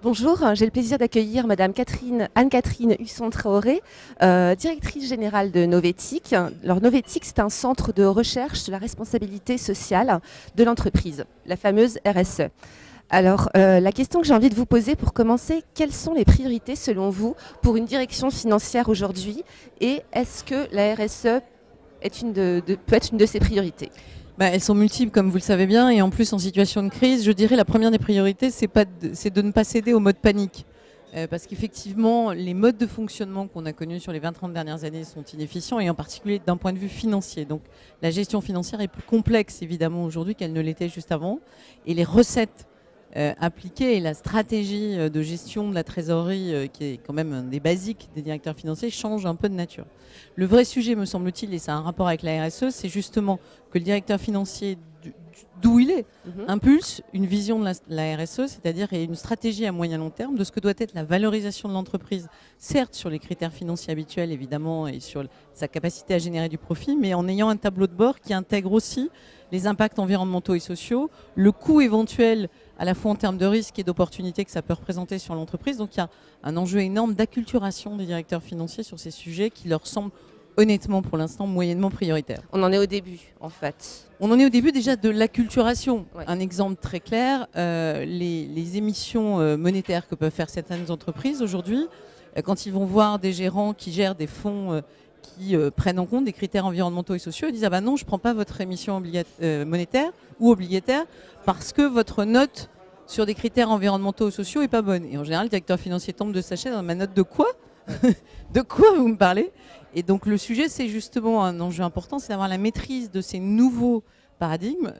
Bonjour, j'ai le plaisir d'accueillir Madame Anne-Catherine Husson-Traoré, directrice générale de Novetic. Alors Novetic, c'est un centre de recherche sur la responsabilité sociale de l'entreprise, la fameuse RSE. Alors la question que j'ai envie de vous poser pour commencer, quelles sont les priorités selon vous pour une direction financière aujourd'hui, et est-ce que la RSE peut être une de ces priorités ? Elles sont multiples, comme vous le savez bien, et en plus en situation de crise, je dirais la première des priorités, c'est de ne pas céder au mode panique. Parce qu'effectivement, les modes de fonctionnement qu'on a connus sur les 20-30 dernières années sont inefficients, et en particulier d'un point de vue financier. Donc la gestion financière est plus complexe, évidemment, aujourd'hui qu'elle ne l'était juste avant. Et les recettes appliquées et la stratégie de gestion de la trésorerie, qui est quand même un des basiques des directeurs financiers, changent un peu de nature. Le vrai sujet, me semble-t-il, et ça a un rapport avec la RSE, c'est justement que le directeur financier, d'où il est, impulse une vision de la RSE, c'est-à-dire une stratégie à moyen long terme de ce que doit être la valorisation de l'entreprise, certes sur les critères financiers habituels évidemment et sur sa capacité à générer du profit, mais en ayant un tableau de bord qui intègre aussi les impacts environnementaux et sociaux, le coût éventuel à la fois en termes de risques et d'opportunités que ça peut représenter sur l'entreprise. Donc il y a un enjeu énorme d'acculturation des directeurs financiers sur ces sujets qui leur semblent honnêtement pour l'instant moyennement prioritaires. On en est au début en fait. On en est au début déjà de l'acculturation. Ouais. Un exemple très clair, les émissions monétaires que peuvent faire certaines entreprises aujourd'hui, quand ils vont voir des gérants qui gèrent des fonds qui prennent en compte des critères environnementaux et sociaux, ils disent « Ah ben non, je ne prends pas votre émission monétaire ou obligataire parce que votre note sur des critères environnementaux ou sociaux n'est pas bonne. » Et en général, le directeur financier tombe de sa chaise dans ma note de quoi ? De quoi vous me parlez ? Et donc le sujet, c'est justement un enjeu important, c'est d'avoir la maîtrise de ces nouveaux paradigmes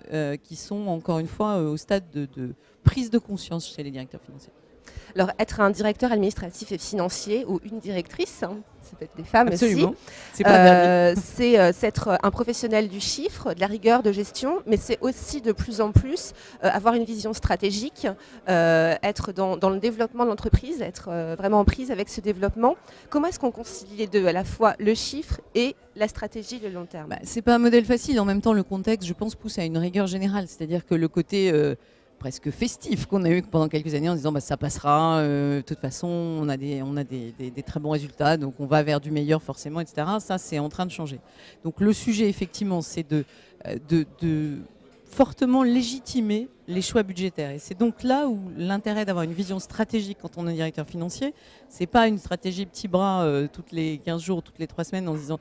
qui sont encore une fois au stade de prise de conscience chez les directeurs financiers. Alors, être un directeur administratif et financier ou une directrice, ça peut être des femmes Absolument. aussi, C'est être un professionnel du chiffre, de la rigueur de gestion, mais c'est aussi de plus en plus avoir une vision stratégique, être dans le développement de l'entreprise, être vraiment en prise avec ce développement. Comment est-ce qu'on concilie les deux, à la fois le chiffre et la stratégie de long terme ? C'est pas un modèle facile. En même temps, le contexte, je pense, pousse à une rigueur générale. C'est-à-dire que le côté presque festif qu'on a eu pendant quelques années en disant ça passera, de toute façon on a des très bons résultats, donc on va vers du meilleur forcément, etc. Ça c'est en train de changer. Donc le sujet effectivement c'est de fortement légitimer les choix budgétaires. Et c'est donc là où l'intérêt d'avoir une vision stratégique quand on est directeur financier, c'est pas une stratégie petit bras toutes les 15 jours, toutes les 3 semaines en se disant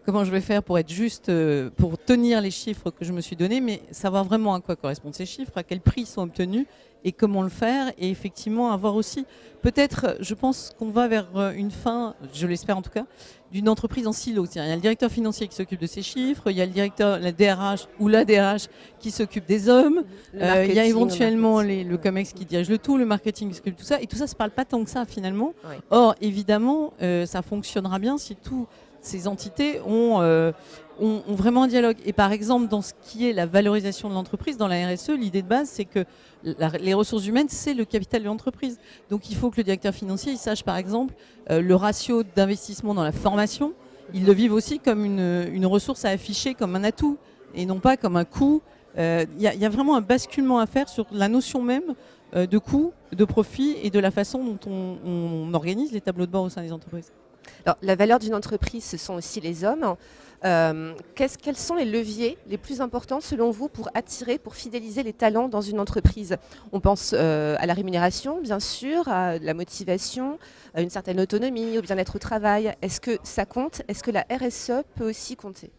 comment je vais faire pour être juste, pour tenir les chiffres que je me suis donnés, mais savoir vraiment à quoi correspondent ces chiffres, à quel prix ils sont obtenus et comment le faire. Et effectivement avoir aussi, peut-être, je pense qu'on va vers une fin, je l'espère en tout cas, d'une entreprise en silo. Il y a le directeur financier qui s'occupe de ses chiffres, il y a le directeur, la DRH ou la DRH qui s'occupe des hommes, il y a éventuellement le COMEX qui dirige le tout, le marketing qui s'occupe de tout ça, et tout ça ne se parle pas tant que ça finalement. Oui. Or, évidemment, ça fonctionnera bien si toutes ces entités ont vraiment un dialogue. Et par exemple, dans ce qui est la valorisation de l'entreprise, dans la RSE, l'idée de base, c'est que les ressources humaines, c'est le capital de l'entreprise. Donc il faut que le directeur financier il sache, par exemple, le ratio d'investissement dans la formation, il le vive aussi comme une ressource à afficher comme un atout, et non pas comme un coût. Il y a vraiment un basculement à faire sur la notion même de coût, de profit et de la façon dont on organise les tableaux de bord au sein des entreprises. Alors, la valeur d'une entreprise, ce sont aussi les hommes. Quels sont les leviers les plus importants selon vous pour attirer, pour fidéliser les talents dans une entreprise ? On pense à la rémunération, bien sûr, à la motivation, à une certaine autonomie, au bien-être au travail. Est-ce que ça compte ? Est-ce que la RSE peut aussi compter ?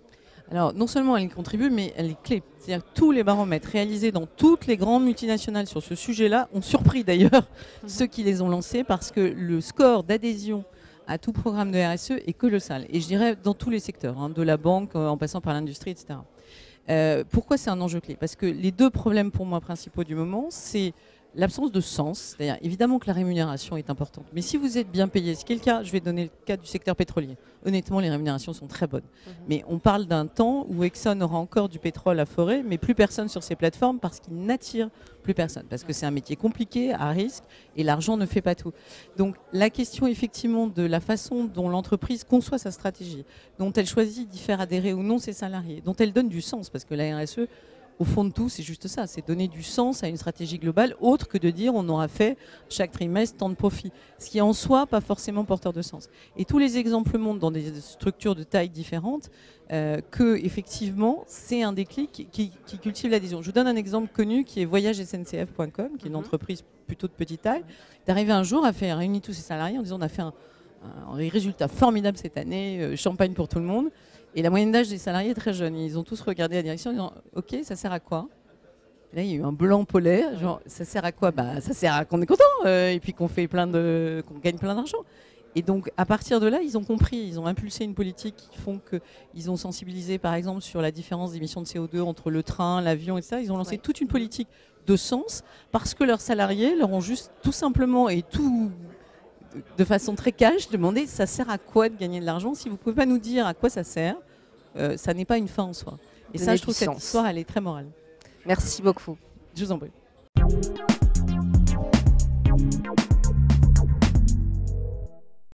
Alors, non seulement elle y contribue, mais elle est clé. C'est-à-dire que tous les baromètres réalisés dans toutes les grandes multinationales sur ce sujet-là ont surpris d'ailleurs ceux qui les ont lancés parce que le score d'adhésion à tout programme de RSE est colossal. Et je dirais dans tous les secteurs, de la banque en passant par l'industrie, etc. Pourquoi c'est un enjeu clé ? Parce que les deux problèmes pour moi principaux du moment, c'est l'absence de sens. C'est-à-dire, évidemment que la rémunération est importante, mais si vous êtes bien payé, ce qui est le cas, je vais donner le cas du secteur pétrolier. Honnêtement, les rémunérations sont très bonnes. Mais on parle d'un temps où Exxon aura encore du pétrole à forer, mais plus personne sur ces plateformes parce qu'ils n'attirent plus personne. Parce que c'est un métier compliqué, à risque, et l'argent ne fait pas tout. Donc la question effectivement de la façon dont l'entreprise conçoit sa stratégie, dont elle choisit d'y faire adhérer ou non ses salariés, dont elle donne du sens, parce que la RSE, au fond de tout, c'est juste ça, c'est donner du sens à une stratégie globale, autre que de dire on aura fait chaque trimestre tant de profits, ce qui est en soi pas forcément porteur de sens. Et tous les exemples montrent dans des structures de taille différentes que effectivement c'est un déclic qui cultive l'adhésion. Je vous donne un exemple connu qui est voyagesncf.com, qui est une entreprise plutôt de petite taille. D'arriver un jour à faire réunir tous ses salariés en disant on a fait un résultat formidable cette année, champagne pour tout le monde. Et la moyenne d'âge des salariés est très jeune. Ils ont tous regardé la direction en disant « Ok, ça sert à quoi ?» Là, il y a eu un blanc polaire. Genre, ça sert à quoi? Ça sert à qu'on est content et puis qu'on gagne plein d'argent. Et donc, à partir de là, ils ont compris. Ils ont impulsé une politique qui font qu'ils ont sensibilisé, par exemple, sur la différence d'émissions de CO2 entre le train, l'avion, etc. Ils ont lancé toute une politique de sens parce que leurs salariés leur ont juste tout simplement et tout de façon très cash demandé ça sert à quoi de gagner de l'argent si vous ne pouvez pas nous dire à quoi ça sert. Ça n'est pas une fin en soi. Et ça, je trouve que cette histoire, elle est très morale. Merci beaucoup. Je vous en prie.